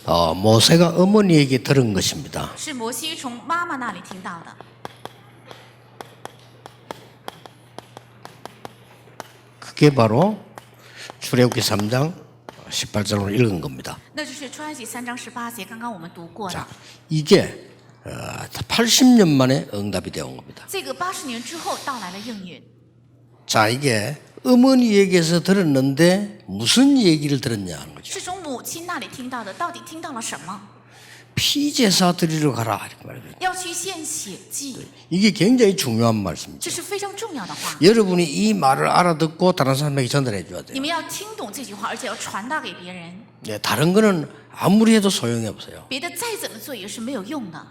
모세가 어머니에게 들은 것입니다. 是摩西从妈妈那里听到的。 그게 바로 출애굽기 3장 18절로 읽은 겁니다. 那就是出埃及3章18节，刚刚我们读过的。 자, 이게 80년 만에 응답이 되어 온 겁니다. 这个80年之后到来了应允。 자, 이게 어머니에게서 들었는데 무슨 얘기를 들었냐 하는 거죠. 是从母亲那里听到的，到底听到了什么？ 피제사 드리러 가라 이렇게 말합니다. 要去献血祭， 이게 굉장히 중요한 말씀이죠. 这是非常重要的话。 여러분이 이 말을 알아듣고 다른 사람에게 전달해 줘야 你 돼요. 们要听懂这句话，而且要传达给别人。 네, 다른 거는 아무리 해도 소용이 없어요. 别的再怎么做也是没有用的。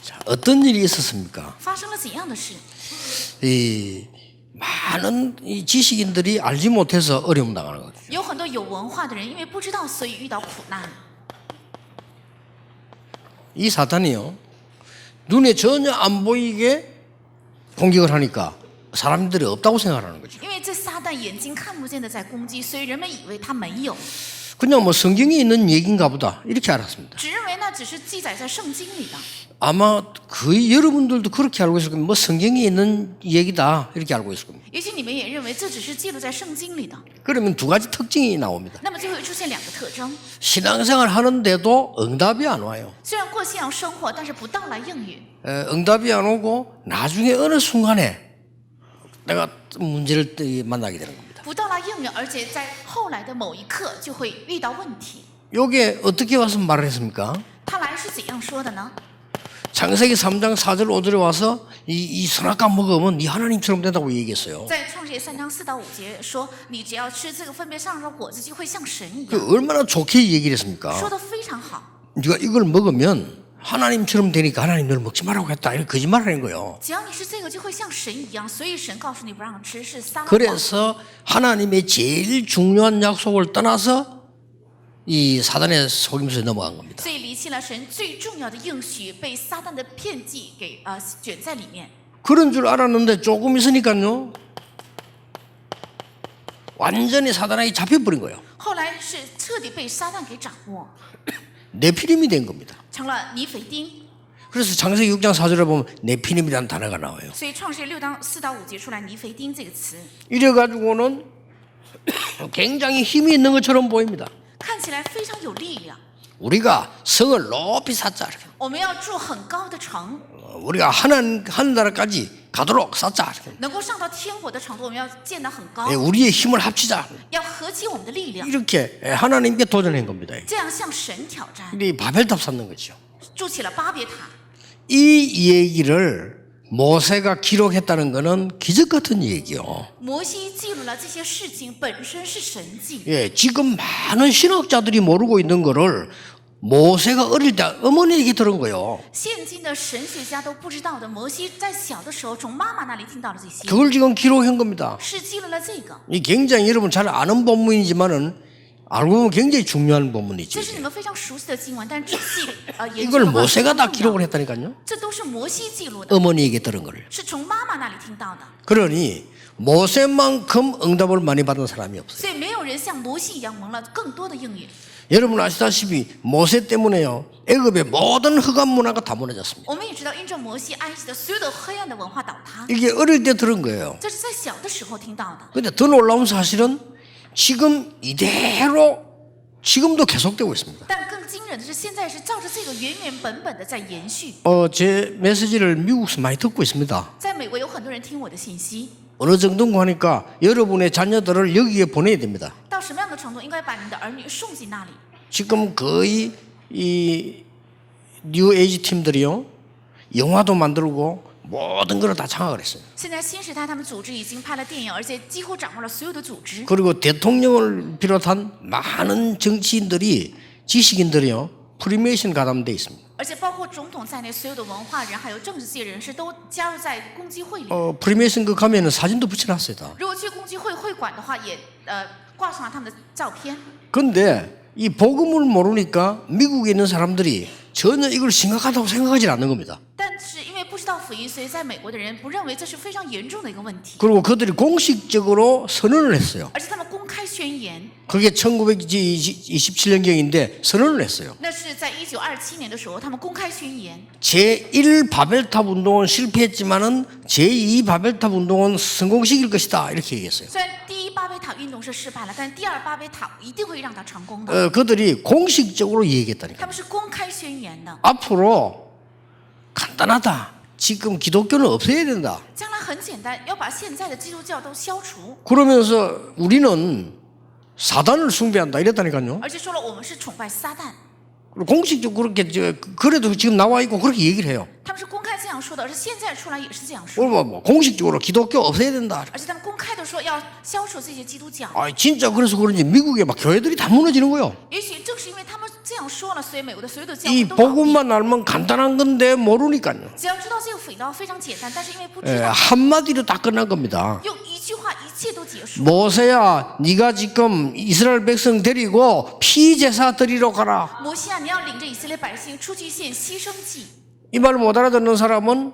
자, 어떤 일이 있었습니까? 发生了怎样的事？ 이 많은 이 지식인들이 알지 못해서 어려움 당하는 거죠. 有很多有文化的人，因为不知道，所以遇到苦难。 이 사탄이요, 눈에 전혀 안 보이게 공격을 하니까 사람들이 없다고 생각하는 거죠. 因为这撒旦眼睛看不见的在攻击，所以人们以为他没有， 그냥 뭐 성경에 있는 얘기인가 보다 이렇게 알았습니다. 只认为那只是记载在圣经里的。 아마 거의 여러분들도 그렇게 알고 있을 겁니다. 뭐 성경에 있는 얘기다 이렇게 알고 있을 겁니다. 也许你们也认为这只是记录在圣经里的。 그러면 두 가지 특징이 나옵니다. 那么就会出现2个特征： 신앙생활 하는데도 응답이 안 와요. 虽然过信仰生活，但是不到来应允。 응답이 안 오고 나중에 어느 순간에 내가 문제를 만나게 되는 겁니다. 不到来应允，而且在后来的某一刻就会遇到问题。 이게 어떻게 와서 말을 했습니까? 他来是怎样说的呢？ 창세기 3장 4절 5절에 와서 이 선악과 먹으면 네 하나님처럼 된다고 얘기했어요. 在创世纪3章4到5节说，你只要吃这个分别善恶的果子，就会像神一样。 그 얼마나 좋게 얘기를 했습니까? 说的非常好。 네가 이걸 먹으면 하나님처럼 되니까 하나님 널 먹지 말라고 했다. 이렇게 거짓말하는 거예요. 只要你是这个，就会像神一样。所以神告诉你不让吃是撒谎。 그래서 하나님의 제일 중요한 약속을 떠나서 이 사단의 속임수에 넘어간 겁니다. 所以离弃了神最重要的应许，被撒旦的骗计给卷在里面。 그런 줄 알았는데 조금 있으니까요, 완전히 사단에게 잡혀버린 거예요. 后来是彻底被撒旦给掌握， 네피림이 된 겁니다. 成了尼腓丁。 그래서 창세기 6장 4절에 보면 네피림이라는 단어가 나와요. 所以创世6章4到5节出来尼腓丁这个词， 이래가지고는 굉장히 힘이 있는 것처럼 보입니다. 看起来非常有力量。 우리가 성을 높이 쌓자. 我们要筑很高的城， 우리가 하늘나라까지 가도록 쌓자. 能够上到天国的程度，我们要建得很高， 우리의 힘을 합치자. 要合起我们的力量， 이렇게 하나님께 도전한 겁니다. 这样向神挑战， 이 바벨탑 쌓는 거죠. 筑起了巴别塔。 이 얘기를 모세가 기록했다는 것은 기적 같은 얘기요. 摩西记录了这些事情，本身是神迹。 예, 지금 많은 신학자들이 모르고 있는 거를 모세가 어릴 때 어머니에게 들은 거예요. 现今的神学家都不知道的，摩西在小的时候从妈妈那里听到了这些， 그걸 지금 기록한 겁니다. 是记录了这个。 이 굉장히 여러분 잘 아는 본문이지만은 알고 보면 굉장히 중요한 본문이죠. 这是你们非常熟悉的经文，但仔细研究 이걸 的话， 모세가 다 非常重 기록을 要。 했다니까요. 这都是摩西记录的， 어머니에게 들은 거를. 是从妈妈那里听到的， 그러니 모세만큼 응답을 많이 받은 사람이 없어요. 所以没有人像摩西一样蒙了更多的应允。 여러분 아시다시피 모세 때문에요, 애굽의 모든 흑암 문화가 다 무너졌습니다. 我们也知道，因着摩西，埃及的所有的黑暗的文化倒塌， 이게 어릴 때 들은 거예요. 这是在小的时候听到的。 근데 더 놀라운 사실은 지금 이대로 지금도 계속되고 있습니다. 但更惊人的是，现在是照着这个原原本本的在延续。 제 메시지를 미국에서 많이 듣고 있습니다. 在美国有很多人听我的信息， 어느 정도인가 하니까 여러분의 자녀들을 여기에 보내야 됩니다. 到什么样的程度，应该把你的儿女送进那里。 지금 거의 이 뉴 에이지 팀들이요, 영화도 만들고 모든 걸 다 장악을 했어요. 现在新时代他们组织已经拍了电影，而且几乎掌握了所有的组织。 그리고 대통령을 비롯한 많은 정치인들이, 지식인들이요, 프리메이션 가담돼 있습니다. 而且包括总统在内，所有的文化人还有政治界人士都加入在共济会里。 프리메이션 그 가면은 사진도 붙여놨어요. 다. 如果去共济会会馆的话，也挂上了他们的照片。 근데 이 복음을 모르니까 미국에 있는 사람들이 전혀 이걸 심각하다고 생각하지 않는 겁니다. 但是因为不知道福音，所以在美国的人不认为这是非常严重的一个问题， 그리고 그들이 공식적으로 선언을 했어요. 而且他们公开宣宣言， 그게 1927년경인데 선언을 했어요. 那是在1927年的时候，他们公开宣言。 제1 바벨탑 운동은 실패했지만은 제2 바벨탑 운동은 성공시킬 것이다 이렇게 얘기했어요. 虽然第一巴别塔运动是失败了，但是第二巴别塔一定会让它成功的。 그들이 공식적으로 얘기했다니까. 他们是公开宣言的， 앞으로 간단하다. 지금 기독교는 없애야 된다. 将来很简单，要把现在的基督教都消除， 그러면서 우리는 사단을 숭배한다 이랬다니까요. 而且说了我们是崇拜撒旦， 공식적으로 그렇게 그래도 지금 나와 있고 그렇게 얘기를 해요. 他们是公开这样说的，而且现在出来也是这样说， 뭐 공식적으로 기독교 없애야 된다. 而且他们公开的说要消除这些基督教。 진짜 그래서 그런지 미국에 막 교회들이 다 무너지는 거예요. 也许正是因为他们这样说了，所以美国的所有的教 이 会都倒闭。 복음만 알면 간단한 건데 모르니까요. 只要知道这个辅导非常简单，但是因为不知道， 한마디로 다 끝난 겁니다. 用一句话一切都结束。 모세야, 네가 지금 이스라엘 백성 데리고 피제사 드리러 가라. 摩西啊，你要领着以色列百姓出去献牺牲祭。 이 말 못 알아듣는 사람은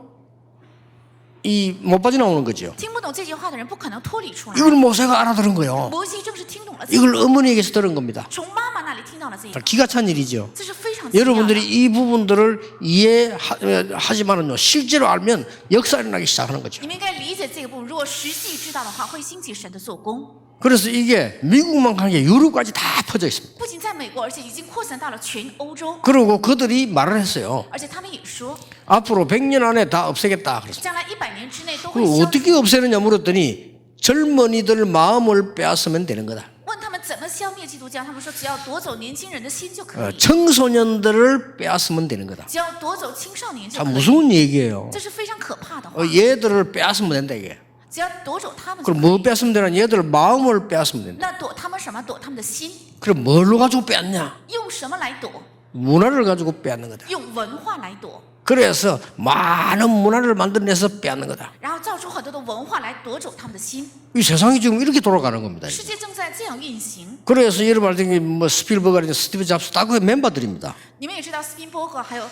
못 빠져나오는 거죠. 听不懂这句话的人不可能脱离出来。 이걸 모세가 알아들은 거예요. 摩西正是听懂了， 이걸 어머니에게서 들은 겁니다. 从妈妈那里听到了这个， 기가 찬 일이죠. 这是非常奇妙的。 여러분들이 이 부분들을 이해하지만은요, 실제로 알면 역사 일어나기 시작하는 거죠. 你们应该理解这个部分，如果实际知道的话，会兴起神的做工。 그래서 이게 미국만 간 게 유럽까지 다 퍼져 있습니다. 不仅在美国，而且已经扩散到了全欧洲。 그리고 그들이 말을 했어요. 而且他们也说， 앞으로 100년 안에 다 없애겠다. 그래서 将来100年之内都会 그 消除。 어떻게 없애느냐 물었더니 젊은이들 마음을 빼앗으면 되는 거다. 问他们怎么消灭基督教，他们说只要夺走年轻人的心就可以， 청소년들을 빼앗으면 되는 거다. 只要夺走青少年就 참 可以。 무서운 얘기예요. 这是非常可怕的话。 얘들을 빼앗으면 된다 이게. 只要夺走他们就 그럼 可以。 뭐 빼앗으면 되나? 얘들 마음을 빼앗으면 된다. 那躲他们什么？躲他们的心。 그럼 뭘로 가지고 빼앗냐? 用什么来躲？ 문화를 가지고 빼앗는 거다. 用文化来躲， 그래서 많은 문화를 만들어내서 빼앗는 거다. 然后造出很多的文化来夺走他们的心。 이 세상이 지금 이렇게 돌아가는 겁니다. 世界正在这样运行。 그래서 여러분 알다시피 뭐 스필버그라든지 스티브 잡스 다 그 멤버들입니다. 你们也知道，斯宾波格还有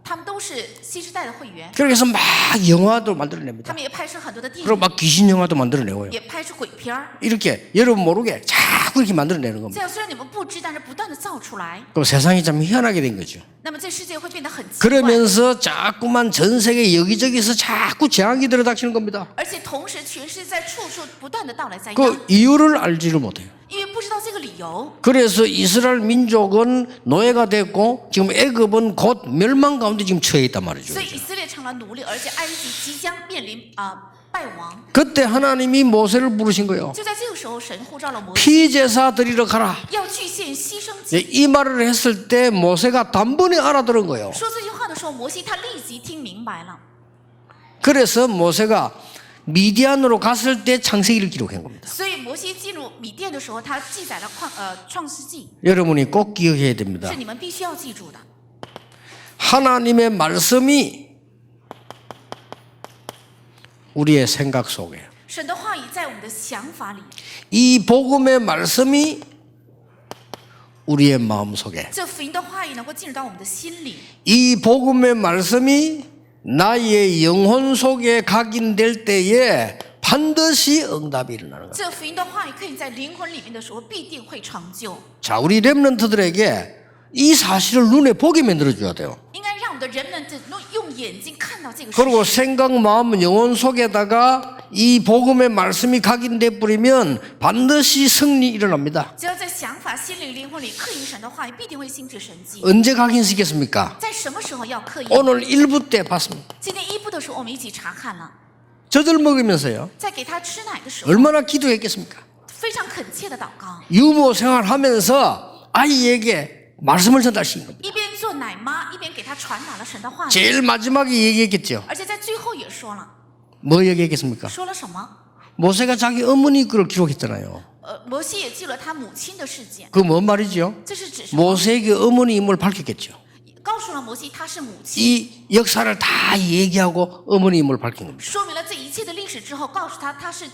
他们都是新时代的会员， 그래서 막 영화도 他 만들어냅니다. 们也拍摄很多的电 그리고 影， 막 귀신 영화도 만들어내고요. 也拍出鬼片儿。 이렇게 여러분 모르게 자꾸 이렇게 만들어내는 这 겁니다. 样虽然你们不知，但是不断的造出来， 그럼 세상이 참 희한하게 된 거죠. 那么这世界会变得很奇怪。 그러면서 자꾸만 전 세계 여기저기서 자꾸 재앙이 들어닥치는 겁니다. 而且同时，全世界在处处不断的到来灾殃， 그 이유를 알지를 못해요. 因为不知道这个理由。 그래서 이스라엘 민족은 노예가 됐고 지금 애굽은 곧 멸망 가운데 지금 처해 있단 말이죠. 所以以色列成了奴隶，而且埃及即将面临败亡。 그때 하나님이 모세를 부르신 거예요. 就在这个时候，神呼召了摩西， 피제사 드리러 가라. 要去献牺牲祭。 이 말을 했을 때 모세가 단번에 알아들은 거예요. 说这句话的时候，摩西他立即听明白了。 그래서 모세가 미디안으로 갔을 때 창세기를 기록한 겁니다. 所以摩西进入米甸的时候，他记载了创世纪， 여러분이 꼭 기억해야 됩니다. 是你们必须要记住的。 하나님의 말씀이 우리의 생각 속에, 神的话语在我们的想法里， 이 복음의 말씀이 우리의 마음 속에, 这福音的话语能够进入到我们的心里， 이 복음의 말씀이 나의 영혼 속에 각인될 때에 반드시 응답이 일어나는 거예요. 这福音的话语可以在灵魂里面的时候必定会成就。 자, 우리 렘넌트들에게 이 사실을 눈에 보게 만들어줘야 돼요. 应该让我们的人们用眼睛看到这个事 그리고 实， 생각, 마음, 영혼 속에다가 이 복음의 말씀이 각인돼 버리면 반드시 승리 일어납니다. 只要在想法、心灵、灵魂里刻印神的话语，必定会兴起神迹。 언제 각인시켰습니까? 在什么时候要刻印？ 오늘 1부 때 봤습니다. 今天一部的时候，我们一起查看了， 젖을 먹으면서요. 在给他吃奶的时候， 얼마나 기도했겠습니까? 非常恳切的祷告， 유모 생활하면서 아이에게 말씀을 전달시킨 겁니다. 一边做奶妈，一边给他传达了神的话语， 제일 마지막에 얘기했겠죠. 而且在最后也说了， 뭐 얘기했겠습니까? 说了什么？ 모세가 자기 어머니 걸 기록했잖아요. 摩西也记了他母亲的事件， 그 뭔 말이죠? 这是指什么？ 모세에게 어머니임을 밝혔겠죠. 告诉了摩西他是母亲， 이 역사를 다 얘기하고 어머니임을 밝힌 겁니다. 说明了这一切的历史之后，告诉他是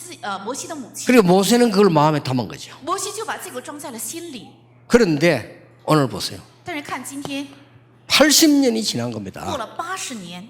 摩西的母亲， 그리고 모세는 그걸 마음에 담은 거죠. 摩西就把这个装在了心里。 그런데 오늘 보세요. 但是看今天 80년이 지난 过 겁니다. 了80年，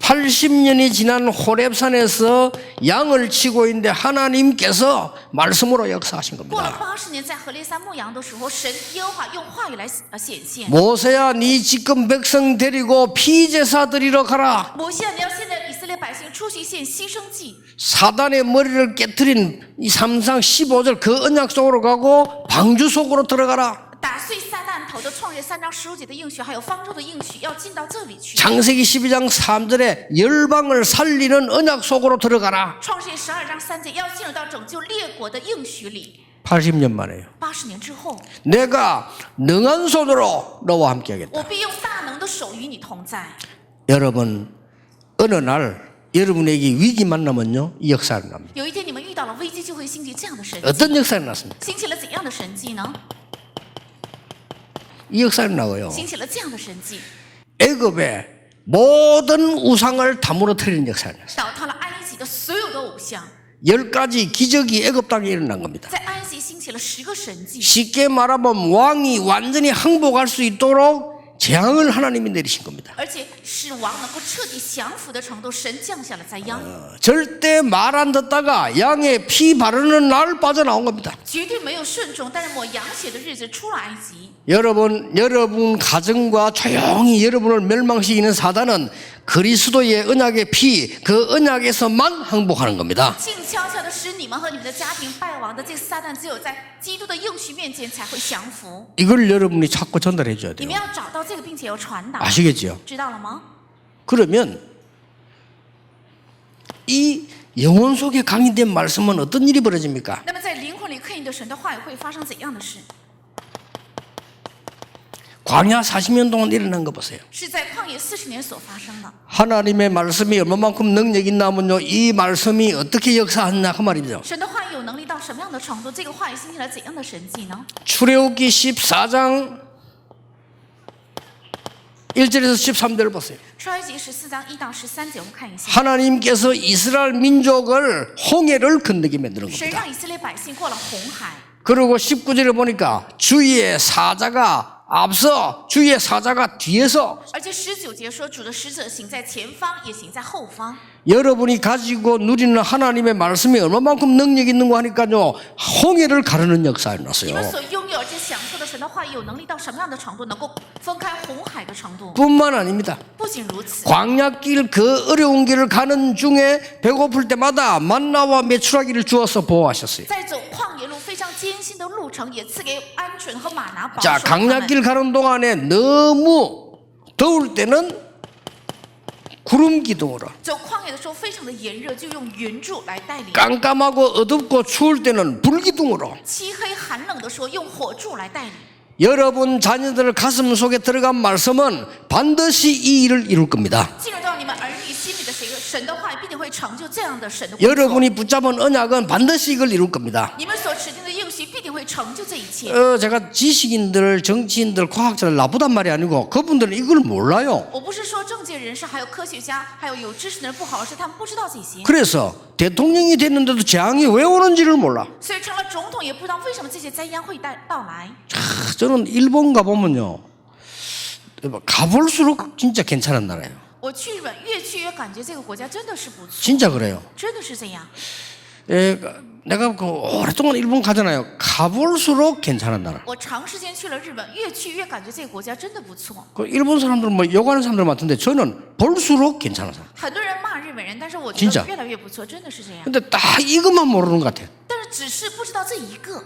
80년이 지난 호렙산에서 양을 치고 있는데 하나님께서 말씀으로 역사하신 过了 겁니다. 80年，在何烈山牧羊的时候，神耶和华用话语来显现。 모세야 네 지금 백성 데리고 피제사 드리러 가라. 摩西啊，你要现在以色列百姓出去献牺牲祭， 사단의 머리를 깨뜨린 이 3상 15절 그 언약 속으로 가고 방주 속으로 들어가라. 打碎撒旦头的创世3章15节的应许，还有方舟的应许，要进到这里去。 창세기 12장 3절에 열방을 살리는 언약 속으로 들어가라. 创世12章3节要进入到拯救列国的应许里。 80년 만에요. 80年之后， 내가 능한 손으로 너와 함께 하겠다. 我必用大能的手与你同在。 여러분 어느 날 여러분에게 위기 만나면요 이 역사가 납니다. 有一天你们遇到了危机，就会兴起这样的神迹。 어떤 역사가 났습니까? 兴起了怎样的神迹呢？ 이 역사가 나고요. 兴起了这样的神迹， 애굽의 모든 우상을 다 무너뜨리는 역사가 났어요. 倒塌了埃及的所有的偶像。 10가지 기적이 애굽 땅에 일어난 겁니다. 在埃及兴起了10个神迹。 쉽게 말하면 왕이 완전히 항복할 수 있도록 재앙을 하나님이 내리신 겁니다. 而且使王能够彻底降服的程度，神降下了灾殃， 절대 말 안 듣다가 양의 피 바르는 날 빠져나온 겁니다. 绝对没有顺从，但是抹羊血的日子出了埃及。 여러분 가정과 조용히 여러분을 멸망시키는 사단은 그리스도의 언약의 피, 그 언약에서만 항복하는 겁니다. 静悄悄的使你们和你们的家庭败亡的这个撒旦，只有在基督的应许面前才会降服。 이걸 여러분이 자꾸 전달해 줘야 你 돼요. 们要找到这个，并且要传达， 아시겠죠? 知道了吗？ 그러면 이 영혼 속에 강인된 말씀은 어떤 일이 벌어집니까? 那么在灵魂里刻印的神的话语会发生怎样的事？ 광야 40년 동안 일어난 거 보세요. 是在旷野40年所发生的。 하나님의 말씀이 얼마만큼 능력 있나면요 이 말씀이 어떻게 역사하느냐 그 말이죠. 神的话语有能力到什么样的程度？这个话语兴起了怎样的神迹呢？ 출애굽기 14장 1절에서 13절을 보세요. 出埃及14章1到13节，我们看一下。 하나님께서 이스라엘 민족을 홍해를 건너게 만드는 神 겁니다. 让以色列百姓过了红海。 그리고 19절에 보니까 주의 사자가 앞서 주의 사자가 뒤에서 而且19节说，主的使者行在前方，也行在后方。 여러분이 가지고 누리는 하나님의 말씀이 얼마만큼 능력 있는 거 하니까요 홍해를 가르는 역사가 你 났어요. 们所拥有而且享受的神的话语有能力到什么样的程度？能够分开红海的程度。 뿐만 아닙니다. 不仅如此， 광야길 그 어려운 길을 가는 중에 배고플 때마다 만나와 메추라기를 주어서 보호하셨어요. 在走旷野路非常艰辛的路程，也赐给鹌鹑和玛拿保守 자, 他们。 광야길 가는 동안에 너무 더울 때는 구름 기둥으로 走旷野的时候非常的炎热，就用云柱来带领； 깜깜하고 어둡고 추울 때는 불 기둥으로 漆黑寒冷的时候用火柱来带领。 여러분 자녀들 가슴 속에 들어간 말씀은 반드시 이 일을 이룰 겁니다. 进入到你们儿女心里的神的话语，必定会成就这样的神的工作。 여러분이 붙잡은 언약은 반드시 이걸 이룰 겁니다. 你们所指定的应许，必定会成就这一切。 제가 지식인들, 정치인들, 과학자들 나쁘단 말이 아니고 그분들은 이걸 몰라요. 我不是说政界人士、还有科学家、还有知识的人不好，而是他们不知道这些， 그래서 대통령이 됐는데도 재앙이 왜 오는지를 몰라. 所以成了总统也不知道为什么这些灾殃会到来。 저는 일본 가보면요 가볼수록 진짜 괜찮은 나라예요. 我去日本，越去越感觉这个国家真的是不错， 진짜 그래요. 真的是这样。 내가 그 오랫동안 일본 가잖아요. 가볼수록 괜찮은 나라. 我长时间去了日本，越去越感觉这个国家真的不错。 그 일본 사람들 뭐 욕하는 사람들 많던데 저는 볼수록 괜찮은 사람. 很多人骂日本人，但是我觉 진짜 得越来越不错，真的是这样。 근데 딱 이것만 모르는 것 같아요. 但是只是不知道这一个，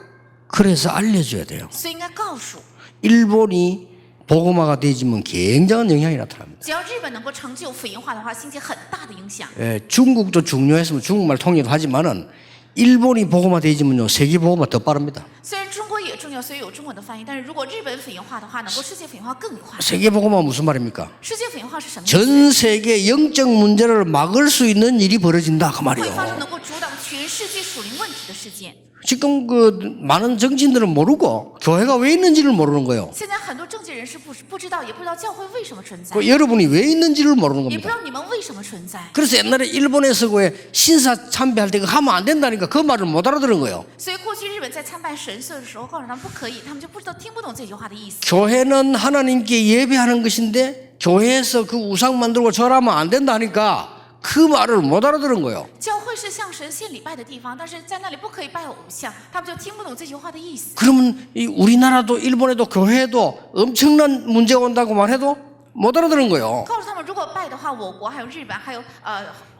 그래서 알려줘야 돼요. 所以应该告诉。 일본이 복음화가 되지면 굉장한 영향이 나타납니다. 只要日本能够成就福音化的话，兴起很大的影响。 중국도 중요했으면 중국말 통일도 하지만은 일본이 복음화 되지면요 세계 복음화 더 빠릅니다. 虽然中国也重要，所以有中文的翻译，但是如果日本福音化的话，能够世界福音化更快。 세계 복음화 무슨 말입니까? 世界福音化是什么意思？ 전 세계 영적 문제를 막을 수 있는 일이 벌어진다 그 会 말이에요. 发生能够阻挡全世界属灵问题的事件。 지금 그 많은 정치인들은 모르고 교회가 왜 있는지를 모르는 거예요. 现在很多政界人士不知道，也不知道教会为什么存在， 그 여러분이 왜 있는지를 모르는 也不知 겁니다. 道你们为什么存在。 그래서 옛날에 일본에서 그 신사 참배할 때 그거 하면 안 된다니까 그 말을 못 알아들은 거예요. 所以过去日本在参拜神社的时候，告诉他们不可以，他们就不知道听不懂这句话的意思。 교회는 하나님께 예배하는 것인데 교회에서 그 우상 만들고 절하면 안 된다니까 그 말을 못 알아들은 거예요. 教会是向神献礼拜的地方，但是在那里不可以拜偶像，他们就听不懂这句话的意思。 그러면 이 우리나라도 일본에도 교회에도 엄청난 문제가 온다고 말해도 못 알아들은 거예요. 告诉他们，如果拜的话，我国还有日本还有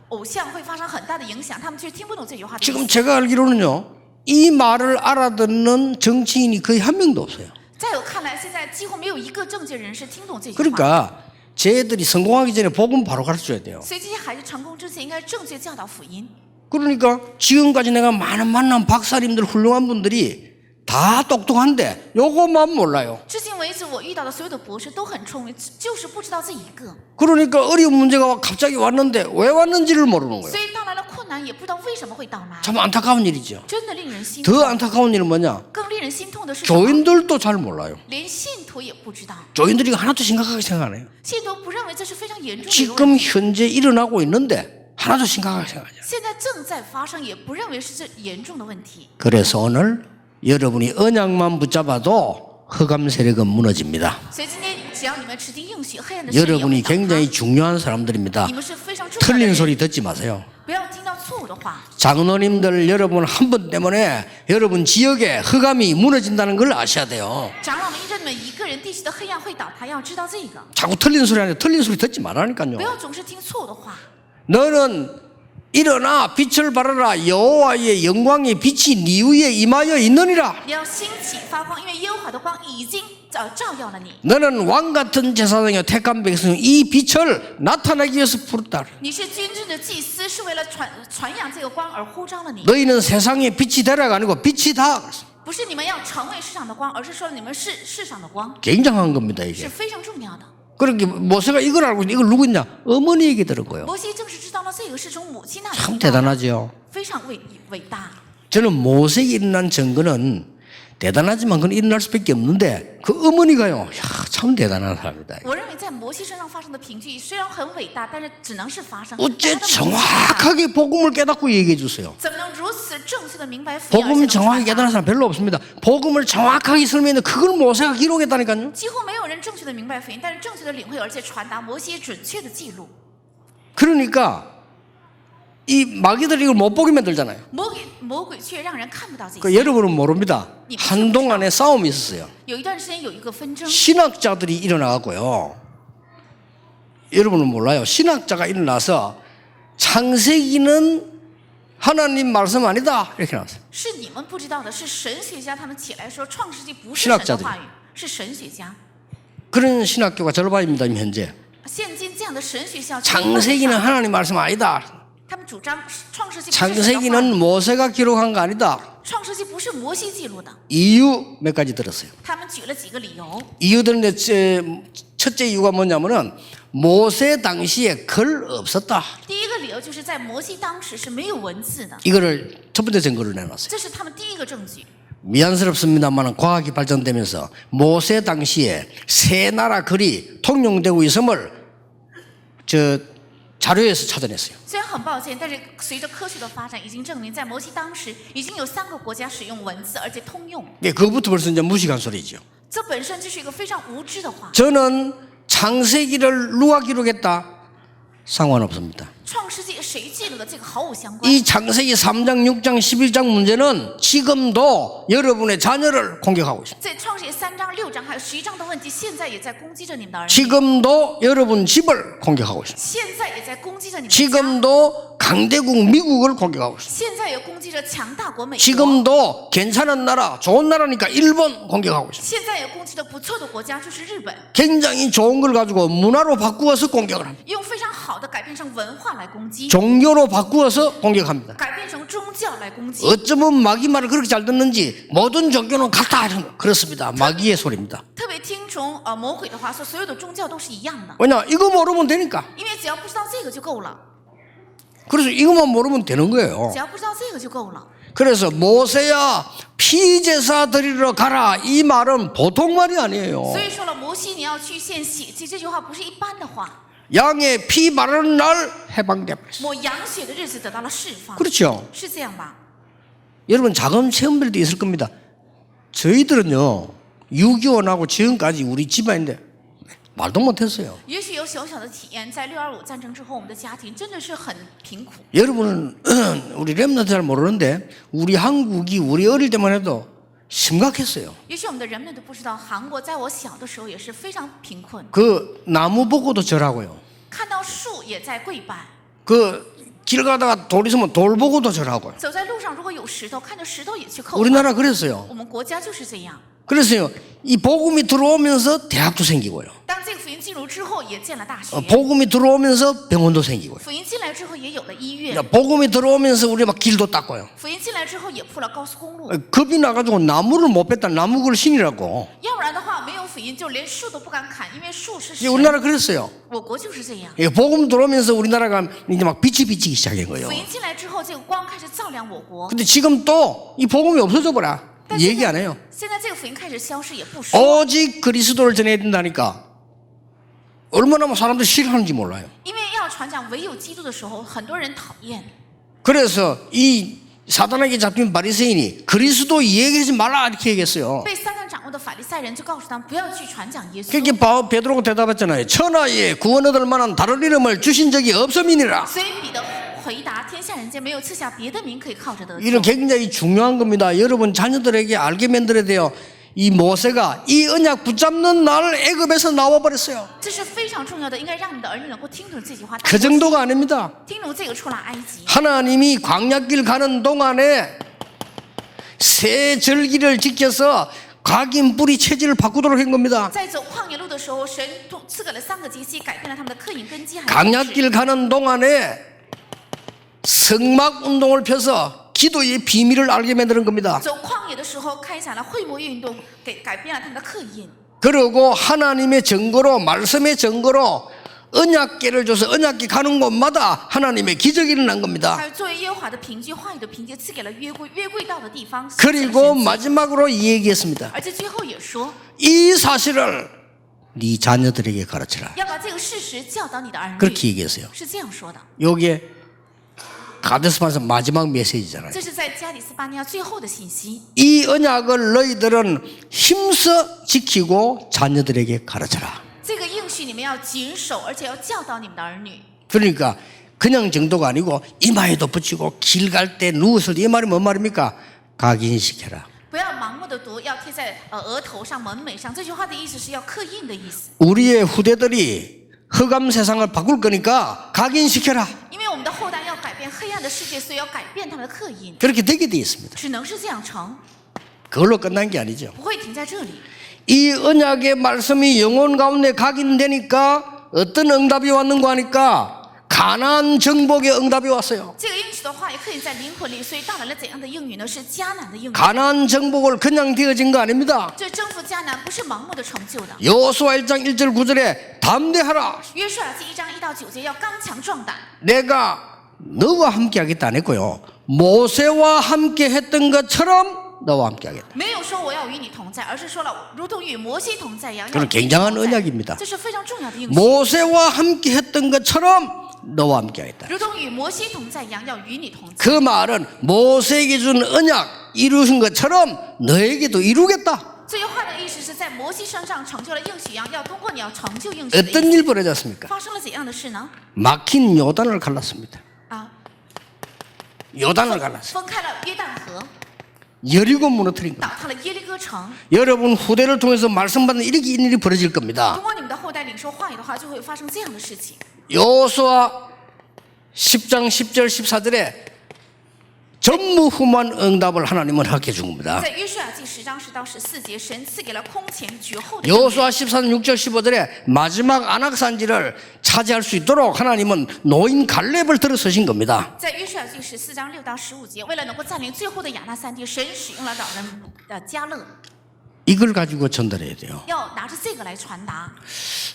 偶像会发生很大的影响，他们却听不懂这句话的意 지금 思。 제가 알기로는요. 이 말을 알아듣는 정치인이 거의 한 명도 없어요. 在我看来，现在几乎没有一个政界人士听懂这句话。 그러니까 쟤들이 성공하기 전에 복음 바로 가르쳐줘야 돼요. 所以这些孩子成功之前，应该正确教导福音。 그러니까 지금까지 내가 많은 만난 박사님들 훌륭한 분들이 다 똑똑한데 요것만 몰라요. 至今为止，我遇到的所有的博士都很聪明，就是不知道这一个。 그러니까 어려운 문제가 갑자기 왔는데 왜 왔는지를 모르는 거예요. 所以到来了困难，也不知道为什么会到来， 참 안타까운 일이죠. 真的令人心痛。 더 안타까운 일은 뭐냐? 更令人心痛的是什么？ 교인들도 잘 몰라요. 连信徒也不知道， 교인들이 하나도 심각하게 생각 안 해요. 信徒不认为这是非常严重的问题。 지금 현재 일어나고 있는데 하나도 심각하게 생각하지 않아요. 现在正在发生，也不认为是这严重的问题。 그래서 오늘 여러분이 언약만 붙잡아도 흑암 세력은 무너집니다. 所以今天，只要你们持定应许，黑暗的势力也会 여러분이 倒塌。 굉장히 중요한 사람들입니다. 你们是非常重要的 틀린 人， 소리 듣지 마세요. 不要听到错误的话。 장로님들 여러분 한 분 때문에 여러분 지역에 흑암이 무너진다는 걸 아셔야 돼요. 长老们，因着你们一个人地区的黑暗会倒塌，要知道这个， 자꾸 틀린 소리 하는데 틀린 소리 듣지 말라니까요. 不要总是听错误的话。 너는 일어나 빛을 발하라 여호와의 영광의 빛이 네 위에 임하여 있느니라. 你要兴起发光，因为耶和华的光已经照耀了你。 너는 왕 같은 제사장이요 택한 백성 이 빛을 나타내기 위해서 부르다. 你是君尊的祭司，是为了传扬这个光而呼召了你。 너희는 세상의 빛이 되라가 아니고 빛이다. 不是你们要成为世上的光，而是说你们是世上的光， 굉장한 겁니다 是 이게. 非常重要的。 그렇게 모세가 이걸 알고 있는데 이걸 누구 있냐? 어머니 얘기 들은 거예요. 摩西正是知道了这个，是从母亲那里 참 听到的， 대단하죠. 非常伟大。 저는 모세에 일어난 증거는 대단하지만 그건 일어날 수밖에 없는데 그 어머니가요. 참 대단한 사람이다. 我认为在摩西身上发生的凭据虽然很伟大，但是只能是发生。 어째 但他的母亲 정확하게 복음을 깨닫고 얘기해 주세요. 怎么能如此正确的明白福音，而且 복음 能 정확하게 传 깨닫는 达？ 사람 별로 없습니다. 복음을 정확하게 설명했는데 그걸 모세가 기록했다니까요. 几乎没有人正确的明白福音，但是正确的领会而且传达，摩西也准确的记录。 그러니까 이 마귀들이 이걸 못 보게 만들잖아요. 魔鬼却让人看不到这 그 些。 여러분은 모릅니다. 한동안에 싸움이 있었어요. 有一段时间有一个纷争， 신학자들이 일어나고요. 여러분은 몰라요. 신학자가 일어나서 창세기는 하나님 말씀 아니다 이렇게 나왔어요. 是你们不知道的，是神学家他们起来说，创世纪不是 신학자들 神的话语，是神学家。 그런 신학교가 절반입니다. 현재 现今这样的神学校， 창세기는 하나님 말씀 아니다. 他们主张创世纪不是神的话语， 창세기는 모세가 기록한 거 아니다. 创世纪不是摩西记录的。 이유 몇 가지 들었어요. 他们举了几个理由。 이유들은 첫째 이유가 뭐냐면은 모세 당시에 글 없었다. 第一个理由就是在摩西当时是没有文字的， 이거를 첫 번째 증거를 내놨어요. 这是他们第一个证据。 미안스럽습니다만 과학이 발전되면서 모세 당시에 세 나라 글이 통용되고 있음을 자료에서 찾아냈어요. 虽然很抱歉，但是随着科学的发展，已经证明在摩西当时已经有3个国家使用文字，而且通用。 그것부터 벌써 이제 무식한 소리죠. 这本身就是一个非常无知的话。 저는 창세기를 누가 기록했다? 상관없습니다. 创世纪谁记录的这个毫无相关。 이 창세기 3장, 6장, 11장 문제는 지금도 여러분의 자녀를 공격하고 있습니다. 在创世纪3章、6章还有11章的问题，现在也在攻击着你们的儿女， 지금도 여러분 집을 공격하고 있습니다. 现在也在攻击着你们的家， 지금도 강대국 미국을 공격하고 있습니다. 现在也攻击着强大国美国， 지금도 괜찮은 나라, 좋은 나라니까 일본 공격하고 있습니다. 现在也攻击着不错的国家，就是日本， 굉장히 좋은 걸 가지고 문화로 바꾸어서 공격을 합니다. 用非常好的改变成文化来攻击， 종교로 바꾸어서 공격합니다. 改变成宗教来攻击。 어쩌면 마귀 말을 그렇게 잘 듣는지 모든 종교는 같다. 그렇습니다. 마귀의 소리입니다. 特别听从魔鬼的话说，所有的宗教都是一样的， 왜냐? 이거 모르면 되니까. 因为只要不知道这个就够了， 그래서 이것만 모르면 되는 거예요. 只要不知道这个就够了。 그래서 모세야 피제사 드리러 가라 이 말은 보통 말이 아니에요. 所以说了，摩西你要去献血祭，这句话不是一般的话。 양의 피 바르는 날 해방돼 버렸어요. 抹羊血的日子得到了释放， 그렇죠. 是这样吧？ 여러분 작은 체험들도 있을 겁니다. 저희들은요 6.25하고 지금까지 우리 집안인데 말도 못했어요. 也许有小小的体验，在6.25战争之后，我们的家庭真的是很贫苦。 여러분은 우리 렘넌트 잘 모르는데 우리 한국이 우리 어릴 때만 해도 심각했어요. 也许我们的人们都不知道，韩国在我小的时候也是非常贫困， 그 나무 보고도 절하고요. 看到树也在跪拜， 그 길 가다가 돌 있으면 돌 보고도 절하고요. 走在路上如果有石头，看着石头也去叩拜。 우리나라 그랬어요. 我们国家就是这样。 그래서요 이 복음이 들어오면서 대학도 생기고요. 当这个福音进入之后，也建了大学。 복음이 들어오면서 병원도 생기고요. 福音进来之后，也有了医院。 복음이 들어오면서 우리 막 길도 닦고요. 福音进来之后，也铺了高速公路。 겁이 나가지고 나무를 못 뺐다. 나무를 신이라고. 要不然的话，没有福音，就连树都不敢砍，因为树是 이제 神。 우리나라 그랬어요. 我国就是这样。 복음 들어오면서 우리나라가 이제 막 빛이 비치기 시작한 거예요. 福音进来之后，这个光开始照亮我国。 근데 지금 또 이 복음이 없어져 버려. 얘기 안 해요. 现在这个福音开始消失，也不说， 오직 그리스도를 전해야 된다니까 얼마나 사람들이 싫어하는지 몰라요. 因为要传讲唯有基督的时候，很多人讨厌。 그래서 이 사단에게 잡힌 바리새인이 그리스도 얘기하지 말라 이렇게 얘기했어요. 被撒旦掌握的法利赛人就告诉他们不要去传讲耶稣。 그렇게 베드로가 대답했잖아요. 천하에 구원 얻을 만한 다른 이름을 주신 적이 없음이니라. 所以彼得回答：天下人间没有赐下别的名可以靠着得救。 이는 굉장히 중요한 겁니다. 여러분 자녀들에게 알게 만들어야 돼요. 이 모세가 이 언약 붙잡는 날 애굽에서 나와 버렸어요. 这是非常重要的，应该让你的儿女能够听懂这句话。 그 정도가 아닙니다. 听懂这个出了埃及， 하나님이 광야길 가는 동안에 새 절기를 지켜서 각인 뿌리 체질을 바꾸도록 한 겁니다. 在走旷野路的时候，神赐给了3个节气，改变了他们的刻印根基。 광야길 가는 동안에 성막 운동을 펴서 기도의 비밀을 알게 만드는 겁니다. 走旷野的时候，开展了会幕运动，改变了他们的刻印。 그리고 하나님의 증거로 말씀의 증거로 언약궤를 줘서 언약궤 가는 곳마다 하나님의 기적이 일어난 겁니다. 还有作为耶和华的凭据、话语的凭借，赐给了约柜，约柜到的地方。 그리고 마지막으로 이 얘기했습니다. 而且最后也说， 이 사실을 네 자녀들에게 가르쳐라. 要把这个事实教导你的儿女。 그렇게 얘기했어요. 是这样说的。 요게 가데스반에서 마지막 메시지잖아요. 这是在加里斯巴尼亚最后的信息。 이 언약을 너희들은 힘써 지키고 자녀들에게 가르쳐라. 这个应许你们要谨守，而且要教导你们的儿女。 그러니까 그냥 정도가 아니고 이마에도 붙이고 길 갈 때 누웠을 때 이 말이 뭔 말입니까? 각인시켜라. 不要盲目的读，要贴在额头上、门楣上。这句话的意思是要刻印的意思。 우리의 후대들이 흑암 세상을 바꿀 거니까 각인시켜라. 因为我们的后代要改变黑暗的世界，所以要改变他们的刻印。 그렇게 되게 돼 있습니다. 只能是这样成， 그걸로 끝난 게 아니죠. 不会停在这里。 이 언약의 말씀이 영혼 가운데 각인되니까 어떤 응답이 왔는가 하니까 가나안 정복의 응답이 왔어요. 这个应许的话也刻印在灵魂里，所以带来了怎样的应允呢？是迦南的应允。 가나안 정복을 그냥 되어진 거 아닙니다. 这征服迦南不是盲目的成就的。 여호수아 1장 1절 9절에 담대하라. 约书亚记1章1到9节要刚强壮胆。 내가 너와 함께 하겠다 안 했고요. 모세와 함께 했던 것처럼 너와 함께 하겠다. 没有说我要与你同在，而是说了如同与摩西同在一样。 그건 굉장한 언약입니다. 这是非常重要的应许。 모세와 함께 했던 것처럼 너와 함께 하겠다. 如同与摩西同在一样，要与你同在。 그 말은 모세에게 준 언약 이루신 것처럼 너에게도 이루겠다. 这句话的意思是在摩西身上成就了应许一样，要通过你要成就应许的意 어떤 思。 일 벌어졌습니까? 发生了怎样的事呢？ 막힌 요단을 갈랐습니다. 啊， 요단을 갈랐어요. 分开了约旦河， 여리고 무너뜨린 倒 겁니다. 塌了耶利哥城。 여러분 후대를 통해서 말씀받는 이렇게 일이 벌어질 겁니다. 通过你们的后代领受话语的话，就会发生这样的事情。 여호수아 10장 10절 14절에 전무후무한 응답을 하나님은 하게 준 겁니다. 在约书亚记10章10到14节，神赐给了空前绝后的应许。 여호수아 14장 6절 15절에 마지막 안악산지를 차지할 수 있도록 하나님은 노인 갈렙을 들어서신 겁니다. 在约书亚记14章6到15节，为了能够占领最后的亚纳山地，神使用了老人迦勒， 이걸 가지고 전달해야 돼요. 要拿着这个来传达。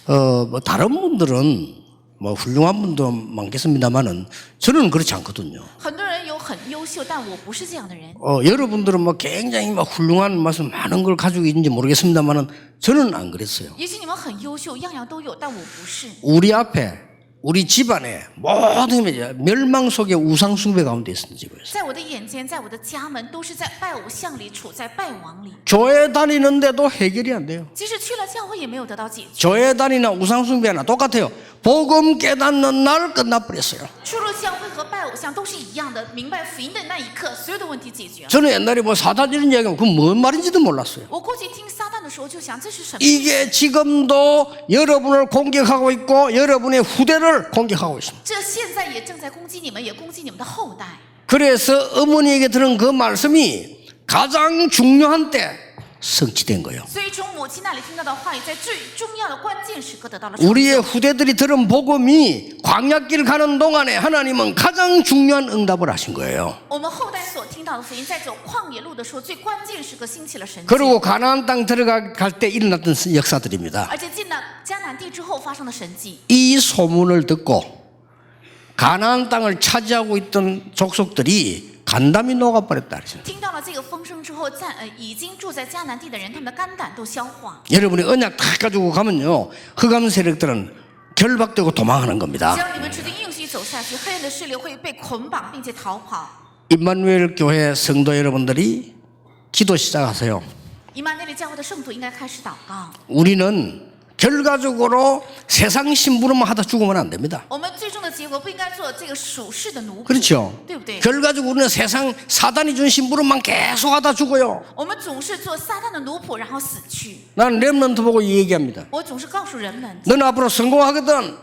뭐 다른 분들은 뭐 훌륭한 분도 많겠습니다만은 저는 그렇지 않거든요. 很多人有很很优秀，但我不是这样的人。 여러분들은 뭐 굉장히 막 훌륭한 무슨 많은 걸 가지고 있는지 모르겠습니다만은 저는 안 그랬어요. 也许你们很优秀，样样都有，但我不是。 우리 앞에 우리 집안에 모든 멸망 속의 우상 숭배 가운데 있었던 집이었어요. 在我的眼前，在我的家门，都是在拜偶像里，处在败亡里。 교회 다니는데도 해결이 안 돼요. 即使去了教会，也没有得到解决。 교회 다니나 우상 숭배나 똑같아요. 복음 깨닫는 날 끝나버렸어요. 出入教会和拜偶像都是一样的，明白福音的那一刻，所有的问题解决了。 저는 옛날에 뭐 사단 이런 얘기하면 그건 뭔 말인지도 몰랐어요. 我过去听撒旦的时候，就想这是什么？ 이게 지금도 여러분을 공격하고 있고 여러분의 후대를 공격하고 있습니다. 这现在也正在攻击你们，也攻击你们的后代。 그래서 어머니에게 들은 그 말씀이 가장 중요한 때 성취된 거예요. 所以从母亲那里听到的话语，在最重要的关键时刻得到了成就。 우리의 후대들이 들은 복음이 광야길 가는 동안에 하나님은 가장 중요한 응답을 하신 거예요. 我们后代所听到的福音，在走旷野路的时候，最关键时刻兴起了神迹， 그리고 가나안 땅 들어갈 때 일어났던 역사들입니다. 而且进了迦南地之后发生的神迹。 이 소문을 듣고 가나안 땅을 차지하고 있던 족속들이 간담이 녹아버렸다 그러죠. 听到了这个风声之后，已经住在迦南地的人，他们的肝胆都消化。 여러분이 언약 다 가지고 가면요 흑암 세력들은 결박되고 도망하는 只 겁니다. 要你们持定应许走下去，黑暗的势力会被捆绑，并且逃跑。 임마누엘 교회 성도 여러분들이 기도 시작하세요. 以马内利教会的圣徒应该开始祷告。 우리는 결과적으로 세상 심부름만 하다 죽으면 안 됩니다. 我们最终的结果不应该做这个属世的奴仆， 그렇죠? 对不对？ 결과적으로 우리는 세상 사단이 준 심부름만 계속 하다 죽어요. 我们总是做撒旦的奴仆，然后死去。 나는 렘넌트 보고 이 얘기합니다. 我总是告诉人们， 너는 앞으로 성공하거든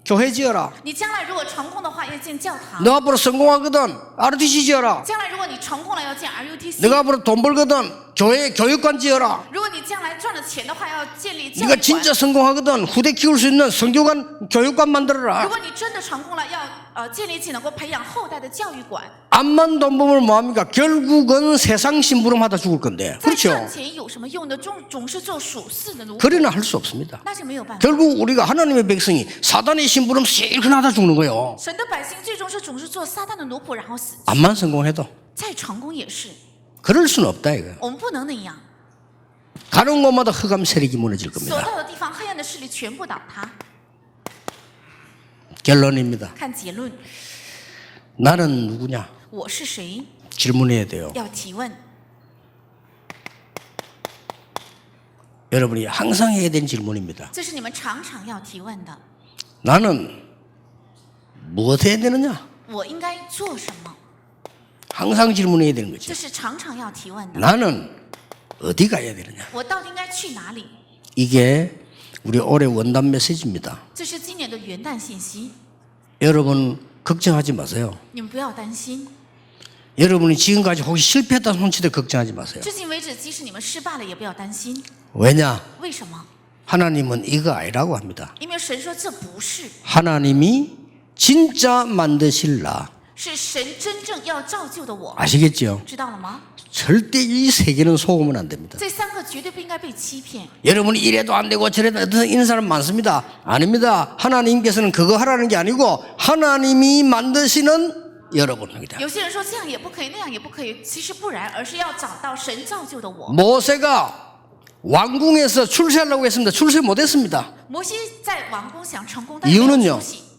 교회 지어라. 你将来如果成功的话，要建教堂； 너 앞으로 성공하거든 RTC 지어라. 将来如果你成功了，要建 RUTC； 너가 앞으로 돈 벌거든 교회 교육관 지어라. 如果你将来赚了钱的话，要建立教育 네가 馆； 진짜 성공하거든 후대 키울 수 있는 성교관 교육관 如 만들어라. 果你真的成功了，要建立起能够培养后代的教育馆。 암만 돈 벌면 뭐합니까? 결국은 세상 심부름 하다 죽을 건데. 再 그렇죠? 赚钱有什么用呢？总是做属世的奴仆， 그래는 할 수 없습니다. 那就没有办法。 결국 우리가 하나님의 백성이 사단의 심부름 실컷 하다 죽는 거예요. 神的百姓最终是总是做撒旦的奴仆，然后死去。 암만 성공해도 再成功也是， 그럴 수는 없다 이거예요. 我们不能那样。 가는 곳마다 흑암 세력이 무너질 所 겁니다. 到的地方，黑暗的势力全部倒塌。 결론입니다. 看结论， 나는 누구냐? 我是谁？ 질문해야 돼요. 要提问。 여러분이 항상 해야 되는 질문입니다. 这是你们常常要提问的。 나는 무엇 해야 되느냐? 我应该做什么？ 항상 질문해야 되는 거죠. 这是常常要提问的。 나는 어디 가야 되느냐? 我到底应该去哪里？ 이게 우리 올해 원단 메시지입니다. 这是今年的元旦信息。 여러분 걱정하지 마세요. 你们不要担心， 여러분이 지금까지 혹시 실패했다 손치되 걱정하지 마세요. 至今为止，即使你们失败了，也不要担心。 왜냐? 为什么？ 하나님은 이거 아니라고 합니다. 因为神说这不是， 하나님이 진짜 만드실 나. 是神真正要造就的我， 아시겠죠? 知道了吗？ 절대 이 세계는 속으면 안 됩니다. 这三个绝对不应该被欺骗。 여러분이 이래도 안 되고 저래도 안 되고 이런 사람 많습니다. 아닙니다. 하나님께서는 그거 하라는 게 아니고 하나님이 만드시는 여러분입니다. 有些人说这样也不可以，那样也不可以，其实不然，而是要找到神造就的我。 모세가 왕궁에서 출세하려고 했습니다. 출세 못했습니다. 摩西在王宫想成功，但是没 이유는요 有出息。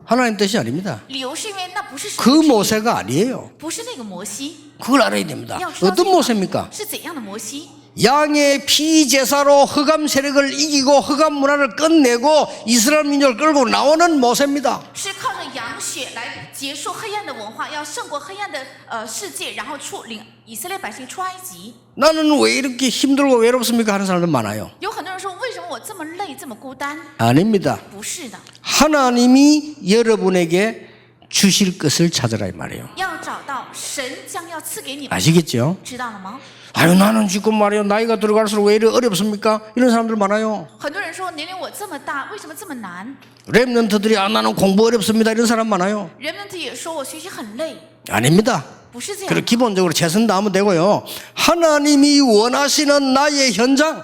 하나님 뜻이 아닙니다. 理由是因为那不是神 그 的旨意， 모세가 아니에요. 不是那个摩西。 그걸 알아야 됩니다. 要知道这 어떤 个 모세입니까? 是怎样的摩西？ 양의 피 제사로 흑암 세력을 이기고 흑암 문화를 끝내고 이스라엘 민족을 끌고 나오는 모세입니다. 是靠着羊血来结束黑暗的文化，要胜过黑暗的世界，然后领以色列百姓出埃及。 나는 왜 이렇게 힘들고 외롭습니까? 하는 사람들 많아요. 有很多人说，为什么我这么累，这么孤单？ 아닙니다. 不是的， 하나님이 여러분에게 주실 것을 찾으라 이 말이에요. 要找到神将要赐给你们， 아시겠죠? 知道了吗？ 아유 나는 지금 말이요 나이가 들어갈수록 왜 이렇게 어렵습니까? 이런 사람들 많아요. 很多人说，年龄我这么大，为什么这么难？ 랩런트들이 아 나는 공부 어렵습니다 이런 사람 많아요. 人们也说我学习很累， 아닙니다. 不是这样 그래 的。 기본적으로 최선 다하면 되고요. 하나님이 원하시는 나의 현장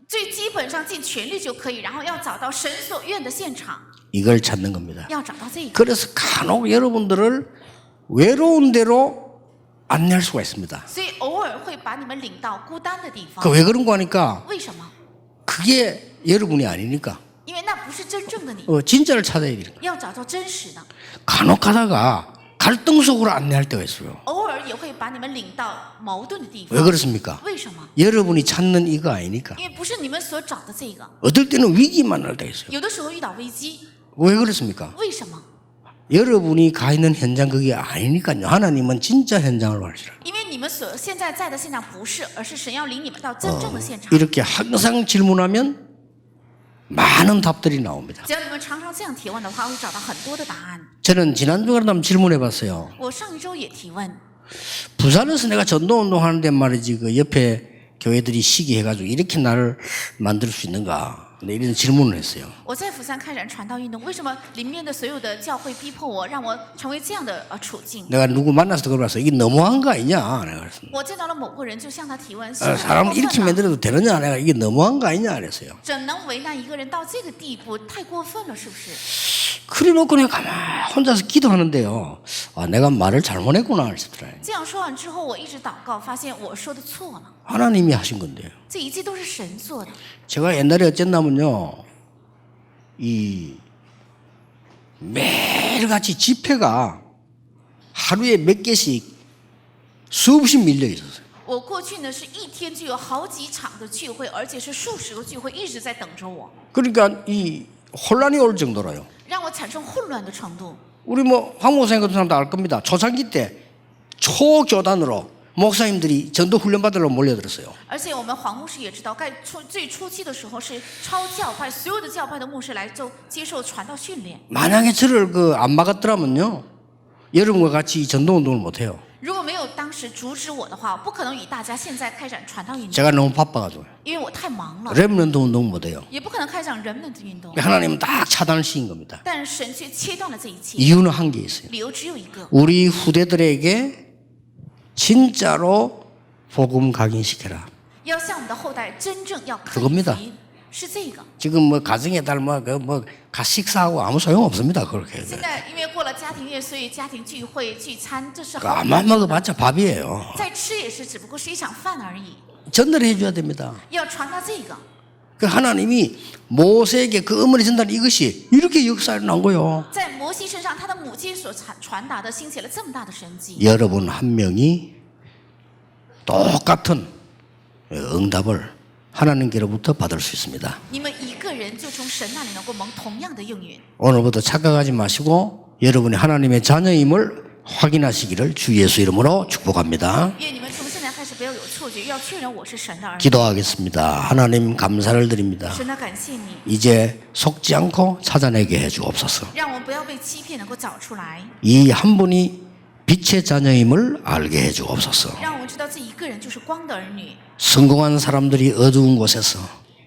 最基本上尽全力就可以，然后要找到神所愿的现场， 이걸 찾는 겁니다. 要找到这个。 그래서 간혹 여러분들을 외로운 데로 안내할 수가 있습니다. 所以偶尔会把你们领到孤单的地方。 그 왜 그런 거 하니까 为什么？ 그게 여러분이 아니니까 因为那不是真正的你， 진짜를 찾아야 되는 거예요. 要找到真实的。 간혹 가다가 갈등 속으로 안내할 때가 있어요. 偶尔也会把你们领到矛盾的地 왜 方。 그렇습니까? 为什么？ 여러분이 찾는 이거 아니니까. 因为不是你们所找的这个， 어떨 때는 위기 만날 때가 있어요. 有的时候遇到危机， 왜 그렇습니까? 为什么？ 여러분이 가 있는 현장 그게 아니니까요. 하나님은 진짜 현장을 가시라. 因为你们所现在在的现场不是，而是神要领你们到真正的现场。 이렇게 항상 질문하면 많은 답들이 나옵니다. 只要你们常常这样提问的话，会找到很多的答案。 저는 지난주에 한번 질문해 봤어요. 我上一周也提问， 부산에서 내가 전도운동 하는데 말이지 그 옆에 교회들이 시기해가지고 이렇게 나를 만들 수 있는가. 네, 이런 질문을 했어요. 我在釜山开展传道运动，为什么里面的所有的教会逼迫我，让我成为这样的处境？ 내가 누구 만나서 그러면서 이게 너무한 거 아니냐. 내가 그랬습니다. 我见到了某个人，就向他提问：是不是 사람을 过分 이렇게 了？ 만들어도 되느냐. 내가 이게 너무한 거 아니냐. 그랬어요. 怎能为难一个人到这个地步？太过分了，是不是？ 그래 놓고 내가 가만히 혼자서 기도하는데요. 아, 내가 말을 잘못했구나. 싶더라고요. 这样说完之后，我一直祷告，发现我说的错了， 하나님이 하신 건데요. 这一切都是神做的。 제가 옛날에 어쨌냐면요. 이 매일같이 집회가 하루에 몇 개씩 수없이 밀려 있었어요. 我过去呢是一天就有好几场的聚会，而且是数十个聚会一直在等着我， 그러니까 이 혼란이 올 정도로요. 让我产生混乱的程度。 우리 뭐 황목사님 같은 사람도 알 겁니다. 초창기 때 초교단으로 목사님들이 전도 훈련 받으러 몰려들었어요. 而且我们黄牧师也知道，在最初期的时候是超教派，所有的教派的牧师来接受传道训练。 만약에 저를 안 막았더라면요, 여러분과 같이 전도 운동을 못 해요. 如果没有当时阻止我的话，我不可能与大家现在开展传道运动， 제가 너무 바빠가지고 因为我太忙了， 렘넌트 운동 못 해요. 也不可能开展人们的运动。 하나님은 딱 차단을 시킨 겁니다. 但神却切断了这一切， 이유는 한 게 있어요. 理由只有一个， 우리 후대들에게 진짜로 복음 각인시켜라. 要向我们的后代真正要看 그겁니다 福音，是这个。 지금 뭐 가정의 달 가 식사하고 아무 소용 없습니다. 그렇게. 现在因为过了家庭月，所以家庭聚会聚餐，这是 그 好。 아마 먹어봤자 밥이에요. 再吃也是只不过是一场饭而已， 전달해 줘야 됩니다. 要传达这个。 그 하나님이 모세에게 그 어머니 전달 이것이 이렇게 역사를 난 거요. 在摩西身上，他的母亲所传达的，兴起了这么大的神迹。 여러분 한 명이 똑같은 응답을 하나님께로부터 받을 수 있습니다. 你们一个人就从神那里能够蒙同样的应允。 오늘부터 착각하지 마시고 여러분이 하나님의 자녀임을 확인하시기를 주 예수 이름으로 축복합니다. 愿你们从现在开始不要有错觉，要确认我是神的儿女。 기도하겠습니다. 하나님 감사를 드립니다. 神啊，感谢你， 이제 속지 않고 찾아내게 해주옵소서. 让我们不要被欺骗，能够找出来， 이 한 분이 빛의 자녀임을 알게 해주옵소서. 让我们知道这一个人就是光的儿女。 성공한 사람들이 어두운 곳에서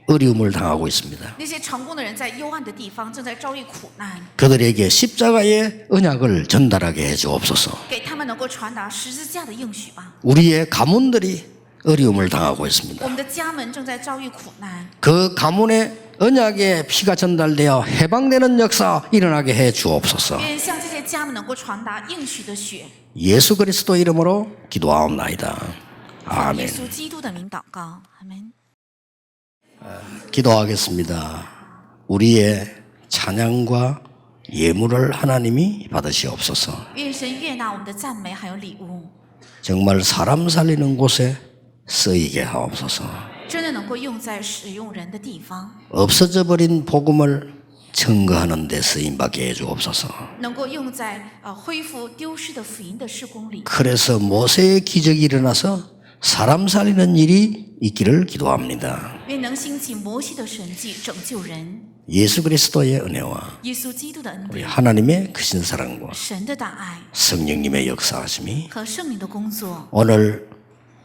어려움을 당하고 있습니다. 那些成功的人在幽暗的地方正在遭遇苦难， 그들에게 십자가의 언약을 전달하게 해주옵소서. 给他们能够传达十字架的应许吧。 우리의 가문들이 어려움을 당하고 있습니다. 我们的家门正在遭遇苦难， 그 가문의 언약의 피가 전달되어 해방되는 역사 일어나게 해 주옵소서. 愿向这些家们能够传达应许的血。 예수 그리스도 이름으로 기도하옵나이다. 耶 아멘. 稣基督的名祷告，阿门。 기도하겠습니다. 우리의 찬양과 예물을 하나님이 받으시옵소서. 愿神悦纳我们的赞美还有礼物， 정말 사람 살리는 곳에 쓰이게 하옵소서. 真的能够用在使用人的地方， 없어져 버린 복음을 증거하는 데 쓰임받게 해주옵소서. 能够用在恢复丢失的福音的事工里。 그래서 모세의 기적이 일어나서 사람 살리는 일이 있기를 기도합니다. 愿能兴起摩西的神迹，拯救人。 예수 그리스도의 은혜와 耶稣基督的恩 우리 典， 하나님의 크신 사랑과 神的大爱 성령님의 역사하심이 和圣灵的工作， 오늘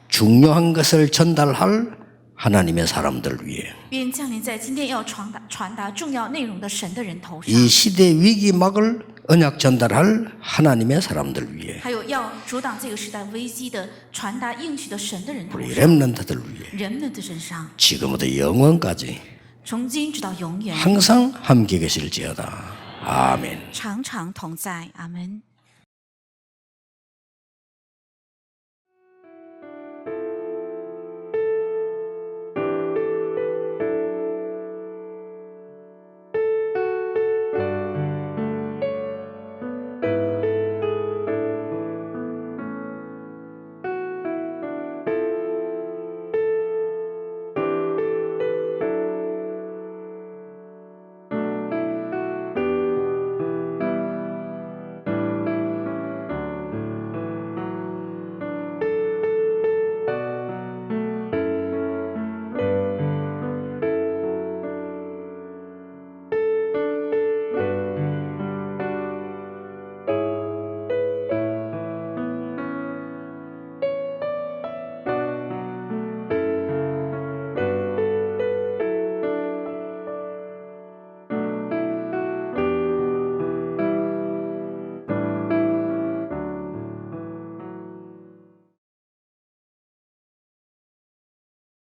중요한 것을 전달할 하나님의 사람들 위해 愿降临在今天要传达重要内容的神的人头上， 이 시대 위기막을 언약 전달할 하나님의 사람들 위해 还有要阻挡这个时代危机的传达应许的神的人头 우리 上， 렘넌트들 위해 人们的身上， 지금부터 영원까지 从今直到永远， 항상 함께 계실지어다. 아멘. 常常同在。阿门。